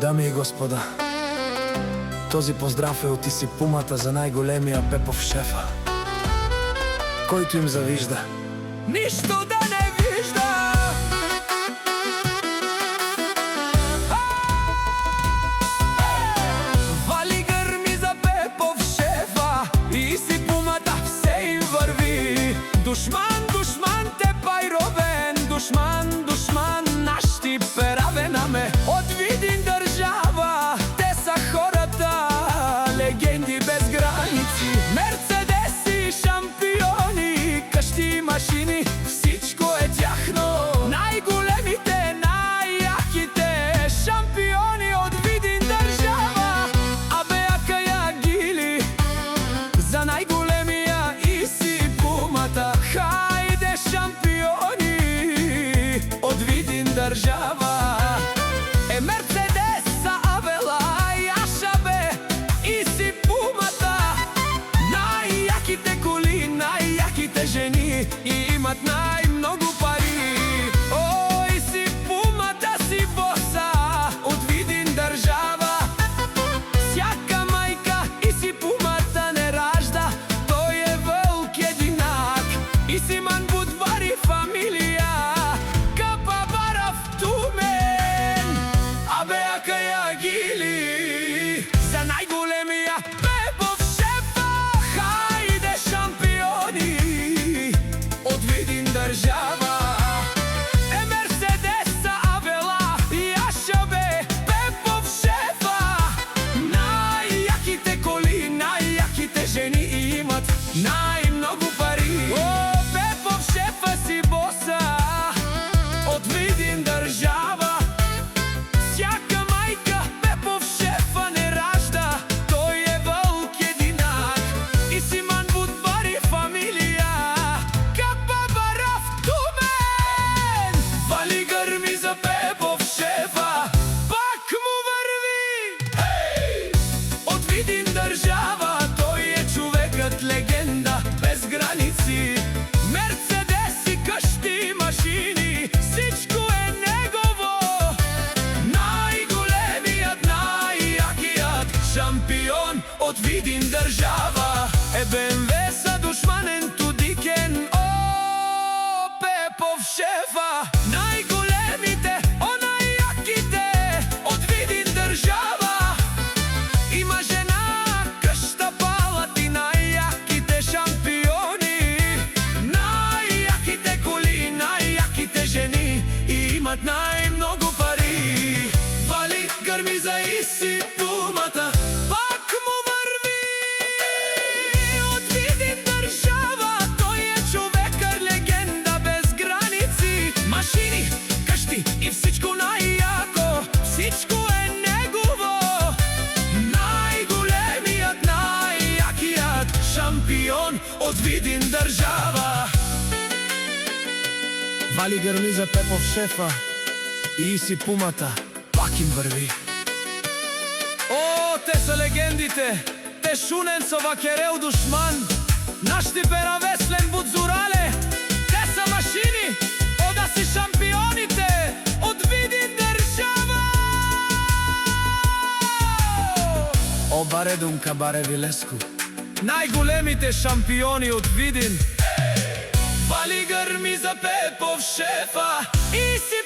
Дами и господа, този поздрав е от изсипумата за най-големия Пепов шефа, който им завижда. Нищо да не вижда! Вали гърми за Пепов шефа и изсипумата все им върви. Душман, душман, те пайровен, душман, душман, наш ти пераве наме. От Видин държава, те са хората, легенди без граници. Мерцедеси, шампиони, къщи, машини, всичко е тяхно. Най-големите, най-яките шампиони от Видин държава. Абе, акая гили за най-големия изсипумата. Хайде, шампиони от Видин държава. Е, Мерцедеса, Авела, Яша бе, изсипумата. Най-яките коли, най-яките жени и имат най-много пари. О, изсипумата си боса от Видин държава. Всяка майка изсипумата не ражда, той е вълк единак. Изсиман Будвари фамилия, Капа Барав Тумен. Абе, акая гили за най-големия Пепов шефа. Хайде, шампиони от Видин държава. Е, Мерцедеса, Авела, Яша бе, Пепов шефа. Най-яките коли, най-яките жени и имат най-много пари. О, Пепов шефа си боса от Видин държава. Всяка майка Пепов шефа не ражда, той е вълк единак. Изсиман Будвари фамилия, Капа Барав Тумен. Вали гърми за Пепов шефа, пак му върви. Хей! От Видин държава, той е човекът легенда без граници. Мерцедеси, къщи, машини, всичко е негово. Най-големият, най-якият шампион от Видин държава. Е, БМВ са душманен Тодикен. О, Пепов шефа. Най-големите, о, най-яките от Видин държава. Има жена, къща, палати, най-яките шампиони. Най-яките коли, най-яките жени и имат най-много пари. Вали гърми за изсипумата, пак му върви. От Видин държава, той е човекът легенда без граници. Машини, къщи и всичко най-яко, всичко е негово. Най-големият, най-якият шампион от Видин държава. Вали гърми за Пепов шефа и изсипумата, пак им върви. О, те са легендите, те шунен са вакерел душман. Нашти пераве слен Будзурале, те са машини, о да си шампионите от Видин държава. О, баре думка, баре Вилеско, най-големите шампиони от Видин. Вали гърми за Пепов шефа и си